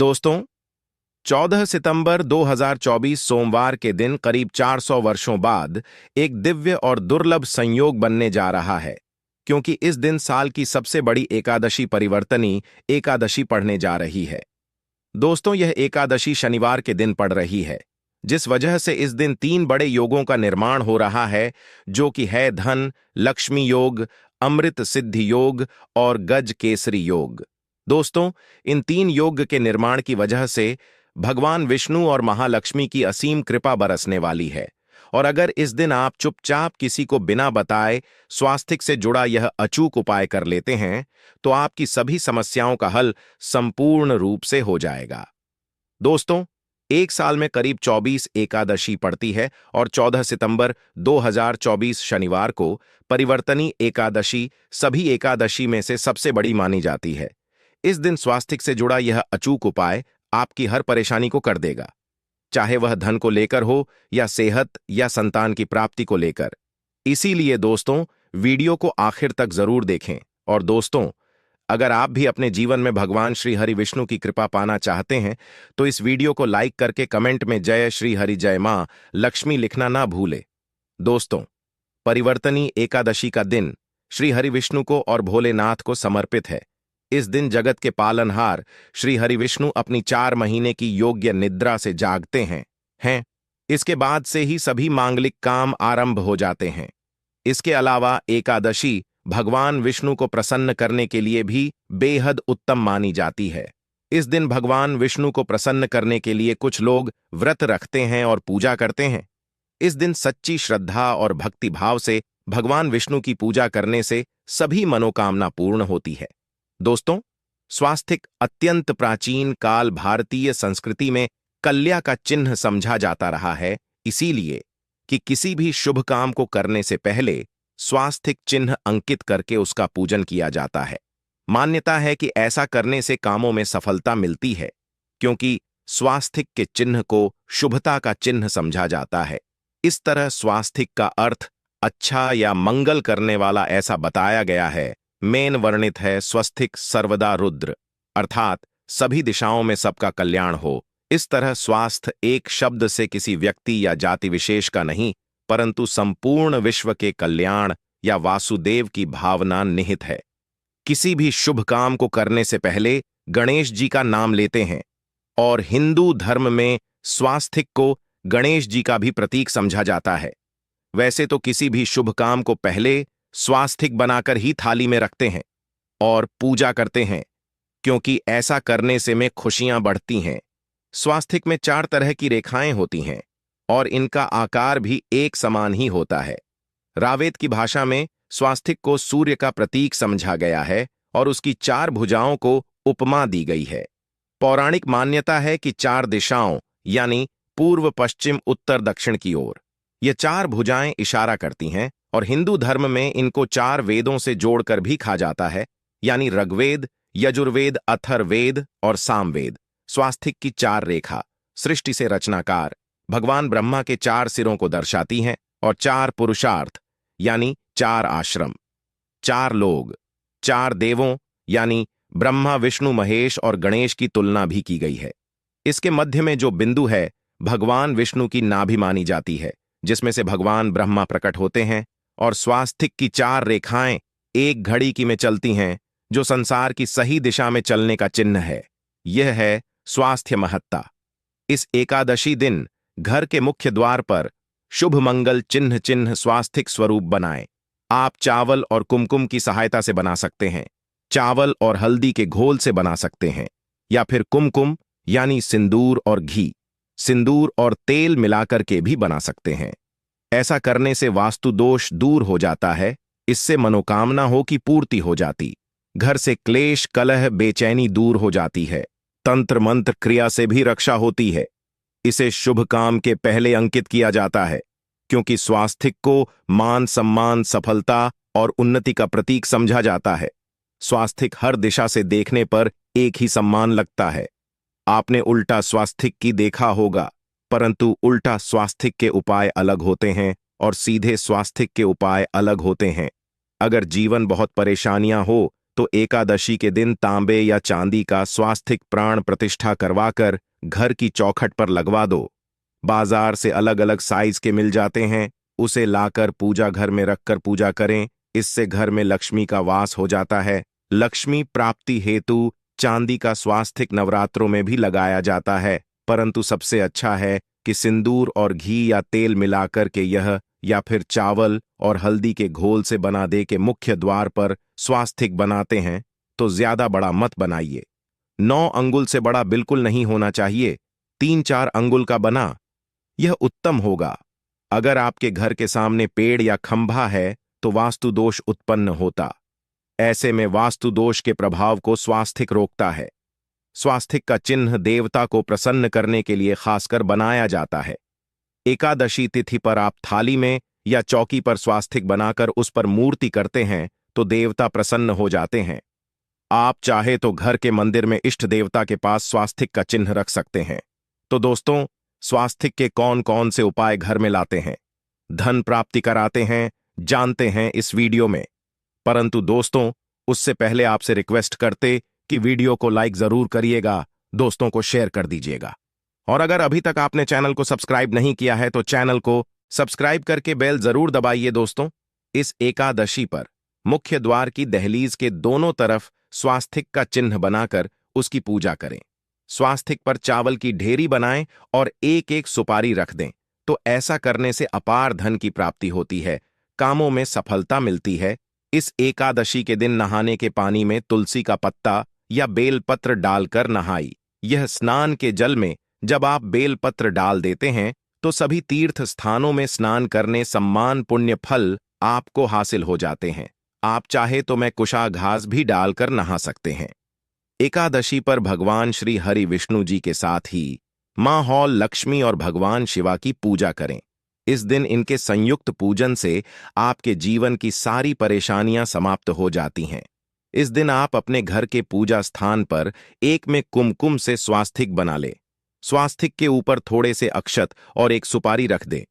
दोस्तों, 14 सितंबर 2024 सोमवार के दिन करीब 400 वर्षों बाद एक दिव्य और दुर्लभ संयोग बनने जा रहा है, क्योंकि इस दिन साल की सबसे बड़ी एकादशी परिवर्तनी एकादशी पड़ने जा रही है। दोस्तों, यह एकादशी शनिवार के दिन पड़ रही है, जिस वजह से इस दिन तीन बड़े योगों का निर्माण हो रहा है, जो कि है धन लक्ष्मी योग, अमृत सिद्धि योग और गज केसरी योग। दोस्तों, इन तीन योग के निर्माण की वजह से भगवान विष्णु और महालक्ष्मी की असीम कृपा बरसने वाली है। और अगर इस दिन आप चुपचाप किसी को बिना बताए स्वास्थ्य से जुड़ा यह अचूक उपाय कर लेते हैं, तो आपकी सभी समस्याओं का हल संपूर्ण रूप से हो जाएगा। दोस्तों, एक साल में करीब 24 एकादशी पड़ती है और 14 सितंबर 2024 शनिवार को परिवर्तनी एकादशी सभी एकादशी में से सबसे बड़ी मानी जाती है। इस दिन स्वास्थ्य से जुड़ा यह अचूक उपाय आपकी हर परेशानी को कर देगा, चाहे वह धन को लेकर हो या सेहत या संतान की प्राप्ति को लेकर। इसीलिए दोस्तों, वीडियो को आखिर तक जरूर देखें। और दोस्तों, अगर आप भी अपने जीवन में भगवान श्री हरि विष्णु की कृपा पाना चाहते हैं, तो इस वीडियो को लाइक करके कमेंट में जय श्री हरि जय मां लक्ष्मी लिखना ना भूले। दोस्तों, परिवर्तनी एकादशी का दिन श्री हरि विष्णु को और भोलेनाथ को समर्पित है। इस दिन जगत के पालनहार श्री हरि विष्णु अपनी 4 महीने की योग्य निद्रा से जागते हैं। इसके बाद से ही सभी मांगलिक काम आरंभ हो जाते हैं। इसके अलावा एकादशी भगवान विष्णु को प्रसन्न करने के लिए भी बेहद उत्तम मानी जाती है। इस दिन भगवान विष्णु को प्रसन्न करने के लिए कुछ लोग व्रत रखते हैं और पूजा करते हैं। इस दिन सच्ची श्रद्धा और भक्ति भाव से भगवान विष्णु की पूजा करने से सभी मनोकामना पूर्ण होती है। दोस्तों, स्वास्थिक अत्यंत प्राचीन काल भारतीय संस्कृति में कल्या का चिन्ह समझा जाता रहा है, इसीलिए कि किसी भी शुभ काम को करने से पहले स्वास्थिक चिन्ह अंकित करके उसका पूजन किया जाता है। मान्यता है कि ऐसा करने से कामों में सफलता मिलती है, क्योंकि स्वास्थिक के चिन्ह को शुभता का चिन्ह समझा जाता है। इस तरह स्वास्थिक का अर्थ अच्छा या मंगल करने वाला ऐसा बताया गया है। मेन वर्णित है स्वस्तिक सर्वदा रुद्र, अर्थात सभी दिशाओं में सबका कल्याण हो। इस तरह स्वास्थ्य एक शब्द से किसी व्यक्ति या जाति विशेष का नहीं, परंतु संपूर्ण विश्व के कल्याण या वासुदेव की भावना निहित है। किसी भी शुभ काम को करने से पहले गणेश जी का नाम लेते हैं, और हिंदू धर्म में स्वास्थिक को गणेश जी का भी प्रतीक समझा जाता है। वैसे तो किसी भी शुभ काम को पहले स्वास्थिक बनाकर ही थाली में रखते हैं और पूजा करते हैं, क्योंकि ऐसा करने से में खुशियां बढ़ती हैं। स्वास्थिक में 4 तरह की रेखाएं होती हैं और इनका आकार भी एक समान ही होता है। रावेद की भाषा में स्वास्थिक को सूर्य का प्रतीक समझा गया है और उसकी 4 भुजाओं को उपमा दी गई है। पौराणिक मान्यता है कि 4 दिशाओं यानी पूर्व पश्चिम उत्तर दक्षिण की ओर ये 4 भुजाएं इशारा करती हैं, और हिंदू धर्म में इनको 4 वेदों से जोड़कर भी कहा जाता है, यानी ऋग्वेद, यजुर्वेद, अथर्ववेद और सामवेद। स्वास्थिक की 4 रेखा सृष्टि से रचनाकार भगवान ब्रह्मा के 4 सिरों को दर्शाती हैं, और 4 पुरुषार्थ यानी 4 आश्रम, 4 लोग, 4 देवों यानी ब्रह्मा, विष्णु, महेश और गणेश की तुलना भी की गई है। इसके मध्य में जो बिंदु है भगवान विष्णु की नाभि मानी जाती है, जिसमें से भगवान ब्रह्मा प्रकट होते हैं। और स्वास्थिक की 4 रेखाएं एक घड़ी की में चलती हैं, जो संसार की सही दिशा में चलने का चिन्ह है। यह है स्वास्थ्य महत्ता। इस एकादशी दिन घर के मुख्य द्वार पर शुभ मंगल चिन्ह स्वास्थिक स्वरूप बनाएं। आप चावल और कुमकुम की सहायता से बना सकते हैं, चावल और हल्दी के घोल से बना सकते हैं, या फिर कुमकुम यानी सिंदूर और घी, सिंदूर और तेल मिलाकर के भी बना सकते हैं। ऐसा करने से वास्तु दोष दूर हो जाता है। इससे मनोकामना हो की पूर्ति हो जाती, घर से क्लेश कलह बेचैनी दूर हो जाती है, तंत्र मंत्र क्रिया से भी रक्षा होती है। इसे शुभ काम के पहले अंकित किया जाता है, क्योंकि स्वास्थिक को मान सम्मान, सफलता और उन्नति का प्रतीक समझा जाता है। स्वास्थिक हर दिशा से देखने पर एक ही सम्मान लगता है। आपने उल्टा स्वास्थिक की देखा होगा, परंतु उल्टा स्वास्थिक के उपाय अलग होते हैं और सीधे स्वास्थिक के उपाय अलग होते हैं। अगर जीवन बहुत परेशानियां हो तो एकादशी के दिन तांबे या चांदी का स्वास्तिक प्राण प्रतिष्ठा करवाकर घर की चौखट पर लगवा दो। बाजार से अलग अलग साइज के मिल जाते हैं, उसे लाकर पूजा घर में रखकर पूजा करें। इससे घर में लक्ष्मी का वास हो जाता है। लक्ष्मी प्राप्ति हेतु चांदी का स्वास्तिक नवरात्रों में भी लगाया जाता है, परंतु सबसे अच्छा है कि सिंदूर और घी या तेल मिलाकर के यह या फिर चावल और हल्दी के घोल से बना दे के मुख्य द्वार पर स्वास्तिक बनाते हैं तो ज्यादा बड़ा मत बनाइए। 9 अंगुल से बड़ा बिल्कुल नहीं होना चाहिए, 3-4 अंगुल का बना यह उत्तम होगा। अगर आपके घर के सामने पेड़ या खंभा है तो वास्तु दोष उत्पन्न होता। ऐसे में वास्तु दोष के प्रभाव को स्वास्तिक रोकता है। स्वास्तिक का चिन्ह देवता को प्रसन्न करने के लिए खासकर बनाया जाता है। एकादशी तिथि पर आप थाली में या चौकी पर स्वास्तिक बनाकर उस पर मूर्ति करते हैं तो देवता प्रसन्न हो जाते हैं। आप चाहे तो घर के मंदिर में इष्ट देवता के पास स्वास्तिक का चिन्ह रख सकते हैं। तो दोस्तों, स्वास्तिक के कौन कौन से उपाय घर में लाते हैं, धन प्राप्ति कराते हैं, जानते हैं इस वीडियो में। परंतु दोस्तों, उससे पहले आपसे रिक्वेस्ट करते कि वीडियो को लाइक जरूर करिएगा, दोस्तों को शेयर कर दीजिएगा। और अगर अभी तक आपने चैनल को सब्सक्राइब नहीं किया है तो चैनल को सब्सक्राइब करके बेल जरूर दबाइए। दोस्तों, इस एकादशी पर मुख्य द्वार की दहलीज के दोनों तरफ स्वास्तिक का चिन्ह बनाकर उसकी पूजा करें। स्वास्तिक पर चावल की ढेरी बनाएं और एक एक सुपारी रख दें। तो ऐसा करने से अपार धन की प्राप्ति होती है, कामों में सफलता मिलती है। इस एकादशी के दिन नहाने के पानी में तुलसी का पत्ता या बेलपत्र डालकर नहाई। यह स्नान के जल में जब आप बेलपत्र डाल देते हैं तो सभी तीर्थ स्थानों में स्नान करने सम्मान पुण्य फल आपको हासिल हो जाते हैं। आप चाहे तो मैं कुशा घास भी डालकर नहा सकते हैं। एकादशी पर भगवान श्री हरि विष्णु जी के साथ ही मां हौल लक्ष्मी और भगवान शिवा की पूजा करें। इस दिन इनके संयुक्त पूजन से आपके जीवन की सारी परेशानियां समाप्त हो जाती हैं। इस दिन आप अपने घर के पूजा स्थान पर एक में कुमकुम से स्वास्तिक बना ले। स्वास्तिक के ऊपर थोड़े से अक्षत और एक सुपारी रख दे।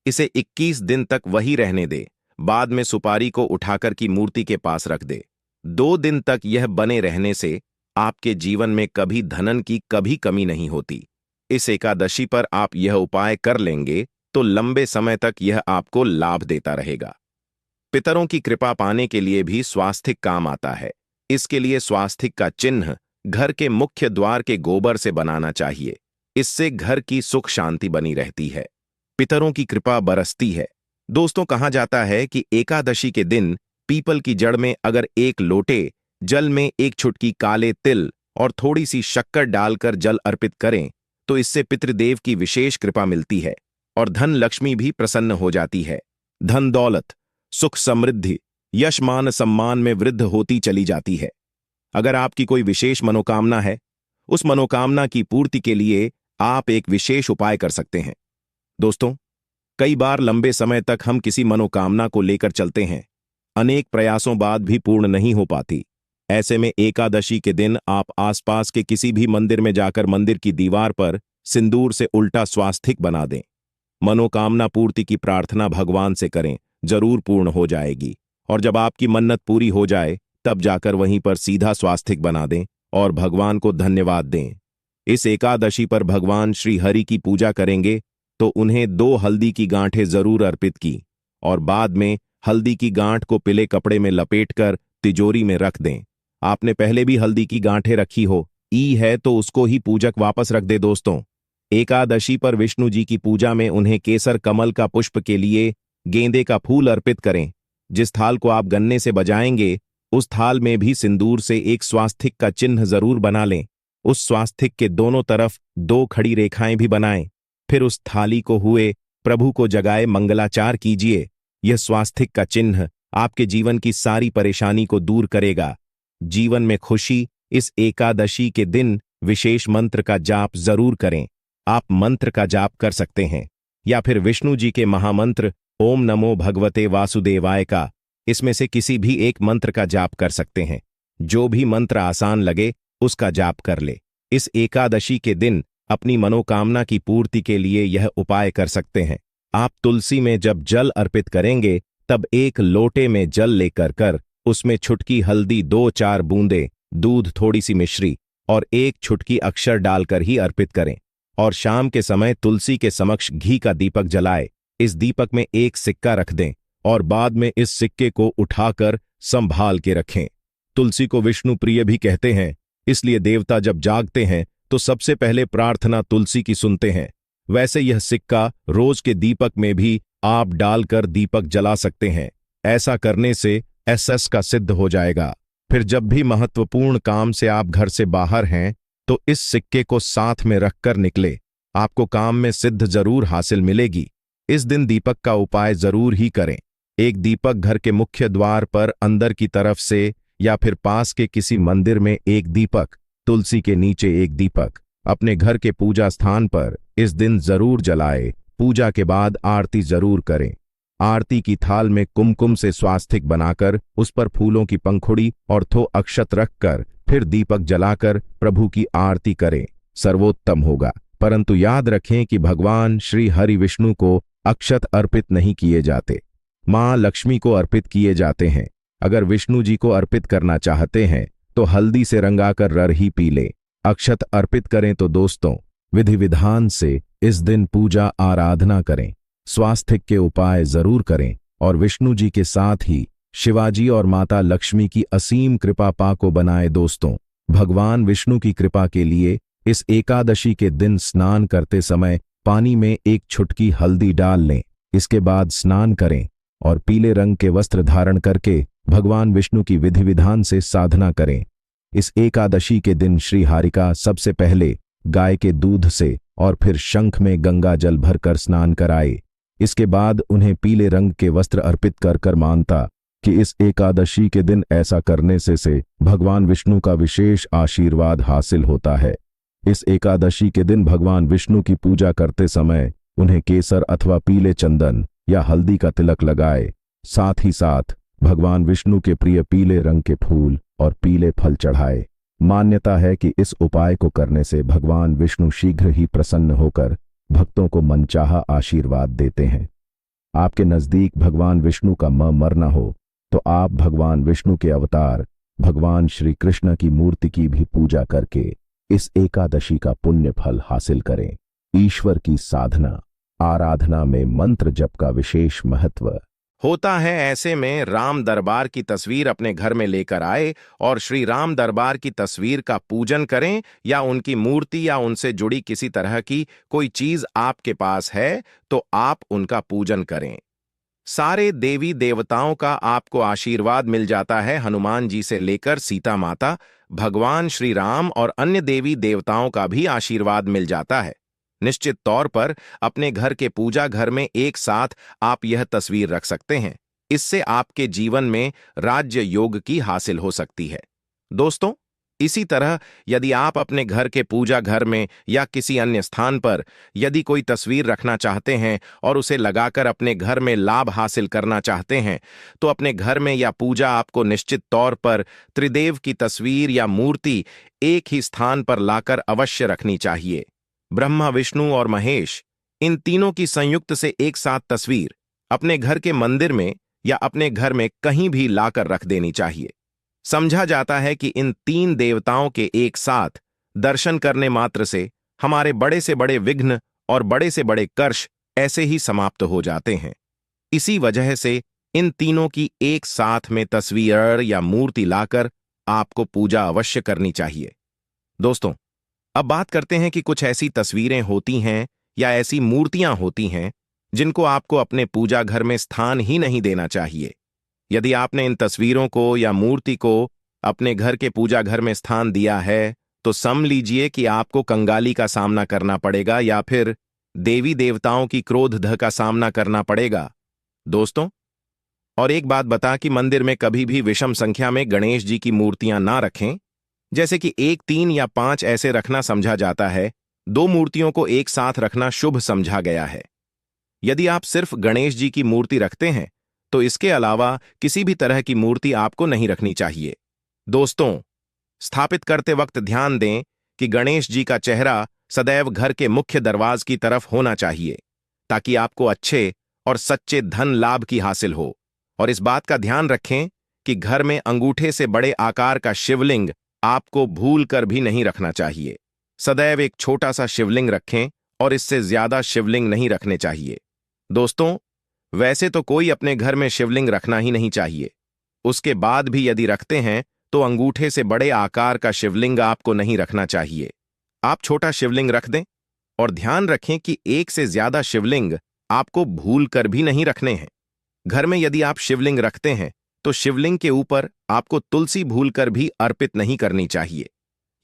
इसे 21 दिन तक वही रहने दे। बाद में सुपारी को उठाकर की मूर्ति के पास रख दे। 2 दिन तक यह बने रहने से आपके जीवन में कभी धनन की कभी कमी नहीं होती। इस एकादशी पर आप यह उपाय कर लेंगे तो लंबे समय तक यह आपको लाभ देता रहेगा। पितरों की कृपा पाने के लिए भी स्वास्तिक काम आता है। इसके लिए स्वास्तिक का चिन्ह घर के मुख्य द्वार के गोबर से बनाना चाहिए। इससे घर की सुख शांति बनी रहती है, पितरों की कृपा बरसती है। दोस्तों, कहा जाता है कि एकादशी के दिन पीपल की जड़ में अगर एक लोटे जल में एक चुटकी काले तिल और थोड़ी सी शक्कर डालकर जल अर्पित करें तो इससे पितृदेव की विशेष कृपा मिलती है और धन लक्ष्मी भी प्रसन्न हो जाती है। धन दौलत, सुख समृद्धि, यश मान सम्मान में वृद्धि होती चली जाती है। अगर आपकी कोई विशेष मनोकामना है, उस मनोकामना की पूर्ति के लिए आप एक विशेष उपाय कर सकते हैं। दोस्तों, कई बार लंबे समय तक हम किसी मनोकामना को लेकर चलते हैं, अनेक प्रयासों बाद भी पूर्ण नहीं हो पाती। ऐसे में एकादशी के दिन आप आसपास के किसी भी मंदिर में जाकर मंदिर की दीवार पर सिंदूर से उल्टा स्वास्तिक बना दें। मनोकामना पूर्ति की प्रार्थना भगवान से करें, जरूर पूर्ण हो जाएगी। और जब आपकी मन्नत पूरी हो जाए तब जाकर वहीं पर सीधा स्वास्तिक बना दें और भगवान को धन्यवाद दें। इस एकादशी पर भगवान श्री हरि की पूजा करेंगे तो उन्हें 2 हल्दी की गांठें जरूर अर्पित की और बाद में हल्दी की गांठ को पीले कपड़े में लपेटकर तिजोरी में रख दें। आपने पहले भी हल्दी की गांठें रखी हो है तो उसको ही पूजक वापस रख दे। दोस्तों, एकादशी पर विष्णु जी की पूजा में उन्हें केसर कमल का पुष्प के लिए गेंदे का फूल अर्पित करें। जिस थाल को आप गन्ने से बजाएंगे उस थाल में भी सिंदूर से एक स्वास्तिक का चिन्ह जरूर बना लें। उस स्वास्तिक के दोनों तरफ 2 खड़ी रेखाएं भी बनाएं। फिर उस थाली को हुए प्रभु को जगाए मंगलाचार कीजिए। यह स्वास्तिक का चिन्ह आपके जीवन की सारी परेशानी को दूर करेगा। जीवन में खुशी इस एकादशी के दिन विशेष मंत्र का जाप जरूर करें। आप मंत्र का जाप कर सकते हैं या फिर विष्णु जी के महामंत्र ओम नमो भगवते वासुदेवाय का, इसमें से किसी भी एक मंत्र का जाप कर सकते हैं। जो भी मंत्र आसान लगे उसका जाप कर ले। इस एकादशी के दिन अपनी मनोकामना की पूर्ति के लिए यह उपाय कर सकते हैं। आप तुलसी में जब जल अर्पित करेंगे तब एक लोटे में जल लेकर उसमें छुटकी हल्दी, 2-4 बूंदे दूध, थोड़ी सी मिश्री और 1 छुटकी अक्षर डालकर ही अर्पित करें। और शाम के समय तुलसी के समक्ष घी का दीपक जलाए। इस दीपक में 1 सिक्का रख दें और बाद में इस सिक्के को उठाकर संभाल के रखें। तुलसी को विष्णु प्रिय भी कहते हैं, इसलिए देवता जब जागते हैं तो सबसे पहले प्रार्थना तुलसी की सुनते हैं। वैसे यह सिक्का रोज के दीपक में भी आप डालकर दीपक जला सकते हैं। ऐसा करने से एसएस का सिद्ध हो जाएगा। फिर जब भी महत्वपूर्ण काम से आप घर से बाहर हैं तो इस सिक्के को साथ में रखकर निकले। आपको काम में सिद्ध जरूर हासिल मिलेगी। इस दिन दीपक का उपाय जरूर ही करें। एक दीपक घर के मुख्य द्वार पर अंदर की तरफ से या फिर पास के किसी मंदिर में 1 दीपक, तुलसी के नीचे 1 दीपक, अपने घर के पूजा स्थान पर इस दिन जरूर जलाए। पूजा के बाद आरती जरूर करें। आरती की थाल में कुमकुम से स्वास्तिक बनाकर उस पर फूलों की पंखुड़ी और थो अक्षत रखकर फिर दीपक जलाकर प्रभु की आरती करें, सर्वोत्तम होगा। परंतु याद रखें कि भगवान श्री हरि विष्णु को अक्षत अर्पित नहीं किए जाते, मां लक्ष्मी को अर्पित किए जाते हैं। अगर विष्णु जी को अर्पित करना चाहते हैं तो हल्दी से रंगाकर रर ही पी लें। अक्षत अर्पित करें तो दोस्तों विधि विधान से इस दिन पूजा आराधना करें, स्वास्तिक के उपाय जरूर करें और विष्णु जी के साथ ही शिवाजी और माता लक्ष्मी की असीम कृपा पाको बनाए। दोस्तों, भगवान विष्णु की कृपा के लिए इस एकादशी के दिन स्नान करते समय पानी में 1 छुटकी हल्दी डाल लें। इसके बाद स्नान करें और पीले रंग के वस्त्र धारण करके भगवान विष्णु की विधि विधान से साधना करें। इस एकादशी के दिन श्री हरिका सबसे पहले गाय के दूध से और फिर शंख में गंगा जल भरकर स्नान कराए। इसके बाद उन्हें पीले रंग के वस्त्र अर्पित कर मानता कि इस एकादशी के दिन ऐसा करने से भगवान विष्णु का विशेष आशीर्वाद हासिल होता है। इस एकादशी के दिन भगवान विष्णु की पूजा करते समय उन्हें केसर अथवा पीले चंदन या हल्दी का तिलक लगाए। साथ ही साथ भगवान विष्णु के प्रिय पीले रंग के फूल और पीले फल चढ़ाए। मान्यता है कि इस उपाय को करने से भगवान विष्णु शीघ्र ही प्रसन्न होकर भक्तों को मनचाहा आशीर्वाद देते हैं। आपके नजदीक भगवान विष्णु का मरना हो तो आप भगवान विष्णु के अवतार भगवान श्री कृष्ण की मूर्ति की भी पूजा करके इस एकादशी का पुण्य फल हासिल करें। ईश्वर की साधना आराधना में मंत्र जप का विशेष महत्व होता है। ऐसे में राम दरबार की तस्वीर अपने घर में लेकर आए और श्री राम दरबार की तस्वीर का पूजन करें, या उनकी मूर्ति या उनसे जुड़ी किसी तरह की कोई चीज आपके पास है तो आप उनका पूजन करें। सारे देवी देवताओं का आपको आशीर्वाद मिल जाता है। हनुमान जी से लेकर सीता माता, भगवान श्री राम और अन्य देवी देवताओं का भी आशीर्वाद मिल जाता है। निश्चित तौर पर अपने घर के पूजा घर में एक साथ आप यह तस्वीर रख सकते हैं। इससे आपके जीवन में राज्य योग की हासिल हो सकती है। दोस्तों, इसी तरह यदि आप अपने घर के पूजा घर में या किसी अन्य स्थान पर यदि कोई तस्वीर रखना चाहते हैं और उसे लगाकर अपने घर में लाभ हासिल करना चाहते हैं तो अपने घर में या पूजा आपको निश्चित तौर पर त्रिदेव की तस्वीर या मूर्ति एक ही स्थान पर लाकर अवश्य रखनी चाहिए। ब्रह्मा, विष्णु और महेश, इन तीनों की संयुक्त से एक साथ तस्वीर अपने घर के मंदिर में या अपने घर में कहीं भी लाकर रख देनी चाहिए। समझा जाता है कि इन 3 देवताओं के एक साथ दर्शन करने मात्र से हमारे बड़े से बड़े विघ्न और बड़े से बड़े कर्ष ऐसे ही समाप्त हो जाते हैं। इसी वजह से इन तीनों की एक साथ में तस्वीर या मूर्ति लाकर आपको पूजा अवश्य करनी चाहिए। दोस्तों, अब बात करते हैं कि कुछ ऐसी तस्वीरें होती हैं या ऐसी मूर्तियां होती हैं जिनको आपको अपने पूजा घर में स्थान ही नहीं देना चाहिए। यदि आपने इन तस्वीरों को या मूर्ति को अपने घर के पूजा घर में स्थान दिया है तो समझ लीजिए कि आपको कंगाली का सामना करना पड़ेगा या फिर देवी देवताओं की क्रोध का सामना करना पड़ेगा। दोस्तों, और एक बात बता कि मंदिर में कभी भी विषम संख्या में गणेश जी की मूर्तियां ना रखें। जैसे कि 1, 3 या 5 ऐसे रखना समझा जाता है। 2 मूर्तियों को एक साथ रखना शुभ समझा गया है। यदि आप सिर्फ गणेश जी की मूर्ति रखते हैं तो इसके अलावा किसी भी तरह की मूर्ति आपको नहीं रखनी चाहिए। दोस्तों, स्थापित करते वक्त ध्यान दें कि गणेश जी का चेहरा सदैव घर के मुख्य दरवाज की तरफ होना चाहिए ताकि आपको अच्छे और सच्चे धन लाभ की हासिल हो। और इस बात का ध्यान रखें कि घर में अंगूठे से बड़े आकार का शिवलिंग आपको भूल कर भी नहीं रखना चाहिए। सदैव एक छोटा सा शिवलिंग रखें और इससे ज्यादा शिवलिंग नहीं रखने चाहिए। दोस्तों, वैसे तो कोई अपने घर में शिवलिंग रखना ही नहीं चाहिए। उसके बाद भी यदि रखते हैं तो अंगूठे से बड़े आकार का शिवलिंग आपको नहीं रखना चाहिए। आप छोटा शिवलिंग रख दें और ध्यान रखें कि एक से ज्यादा शिवलिंग आपको भूल कर भी नहीं रखने हैं। घर में यदि आप शिवलिंग रखते हैं तो शिवलिंग के ऊपर आपको तुलसी भूल कर भी अर्पित नहीं करनी चाहिए।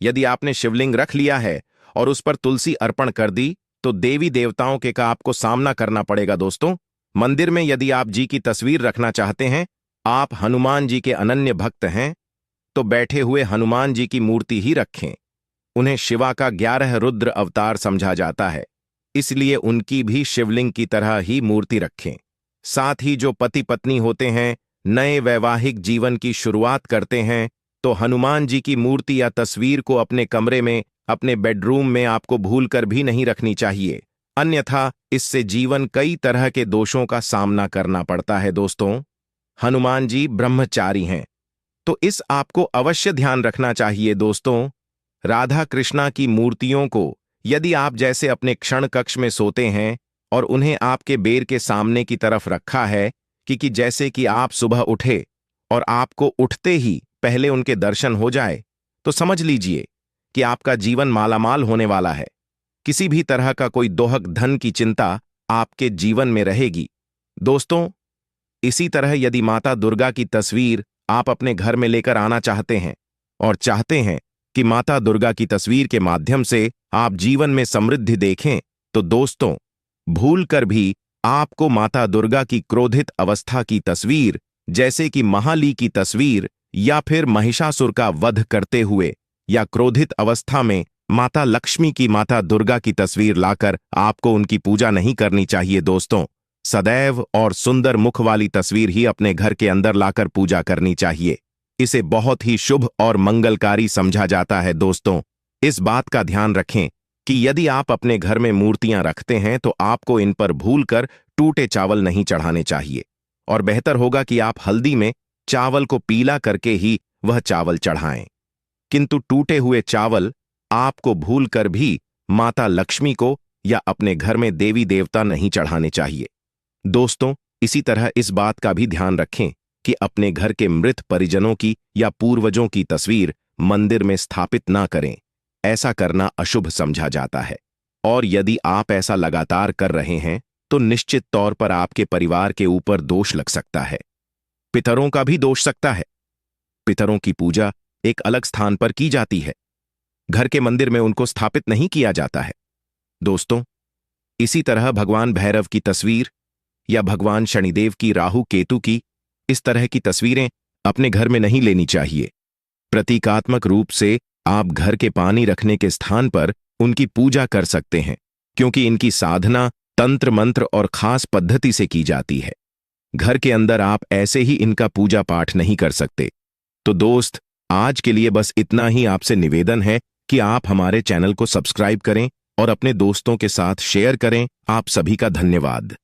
यदि आपने शिवलिंग रख लिया है और उस पर तुलसी अर्पण कर दी तो देवी देवताओं के का आपको सामना करना पड़ेगा। दोस्तों, मंदिर में यदि आप जी की तस्वीर रखना चाहते हैं, आप हनुमान जी के अनन्य भक्त हैं, तो बैठे हुए हनुमान जी की मूर्ति ही रखें। उन्हें शिवा का 11 रुद्र अवतार समझा जाता है, इसलिए उनकी भी शिवलिंग की तरह ही मूर्ति रखें। साथ ही जो पति पत्नी होते हैं, नए वैवाहिक जीवन की शुरुआत करते हैं, तो हनुमान जी की मूर्ति या तस्वीर को अपने कमरे में, अपने बेडरूम में आपको भूलकर भी नहीं रखनी चाहिए, अन्यथा इससे जीवन कई तरह के दोषों का सामना करना पड़ता है। दोस्तों, हनुमान जी ब्रह्मचारी हैं, तो इस आपको अवश्य ध्यान रखना चाहिए। दोस्तों, राधा कृष्णा की मूर्तियों को यदि आप जैसे अपने क्षण कक्ष में सोते हैं और उन्हें आपके बेर के सामने की तरफ रखा है कि जैसे कि आप सुबह उठे और आपको उठते ही पहले उनके दर्शन हो जाए, तो समझ लीजिए कि आपका जीवन मालामाल होने वाला है। किसी भी तरह का कोई दोहक धन की चिंता आपके जीवन में रहेगी। दोस्तों, इसी तरह यदि माता दुर्गा की तस्वीर आप अपने घर में लेकर आना चाहते हैं और चाहते हैं कि माता दुर्गा की तस्वीर के माध्यम से आप जीवन में समृद्धि देखें, तो दोस्तों, भूल कर भी आपको माता दुर्गा की क्रोधित अवस्था की तस्वीर, जैसे कि महाली की तस्वीर या फिर महिषासुर का वध करते हुए या क्रोधित अवस्था में माता लक्ष्मी की, माता दुर्गा की तस्वीर लाकर आपको उनकी पूजा नहीं करनी चाहिए। दोस्तों, सदैव और सुंदर मुख वाली तस्वीर ही अपने घर के अंदर लाकर पूजा करनी चाहिए। इसे बहुत ही शुभ और मंगलकारी समझा जाता है। दोस्तों, इस बात का ध्यान रखें कि यदि आप अपने घर में मूर्तियां रखते हैं तो आपको इन पर भूलकर टूटे चावल नहीं चढ़ाने चाहिए, और बेहतर होगा कि आप हल्दी में चावल को पीला करके ही वह चावल चढ़ाएं। किंतु टूटे हुए चावल आपको भूलकर भी माता लक्ष्मी को या अपने घर में देवी देवता नहीं चढ़ाने चाहिए। दोस्तों, इसी तरह इस बात का भी ध्यान रखें कि अपने घर के मृत परिजनों की या पूर्वजों की तस्वीर मंदिर में स्थापित ना करें। ऐसा करना अशुभ समझा जाता है, और यदि आप ऐसा लगातार कर रहे हैं तो निश्चित तौर पर आपके परिवार के ऊपर दोष लग सकता है। पितरों का भी दोष सकता है। पितरों की पूजा एक अलग स्थान पर की जाती है, घर के मंदिर में उनको स्थापित नहीं किया जाता है। दोस्तों, इसी तरह भगवान भैरव की तस्वीर या भगवान शनिदेव की, राहु केतु की, इस तरह की तस्वीरें अपने घर में नहीं लेनी चाहिए। प्रतीकात्मक रूप से आप घर के पानी रखने के स्थान पर उनकी पूजा कर सकते हैं, क्योंकि इनकी साधना तंत्र मंत्र और खास पद्धति से की जाती है। घर के अंदर आप ऐसे ही इनका पूजा पाठ नहीं कर सकते। तो दोस्त, आज के लिए बस इतना ही आपसे निवेदन है कि आप हमारे चैनल को सब्सक्राइब करें और अपने दोस्तों के साथ शेयर करें। आप सभी का धन्यवाद।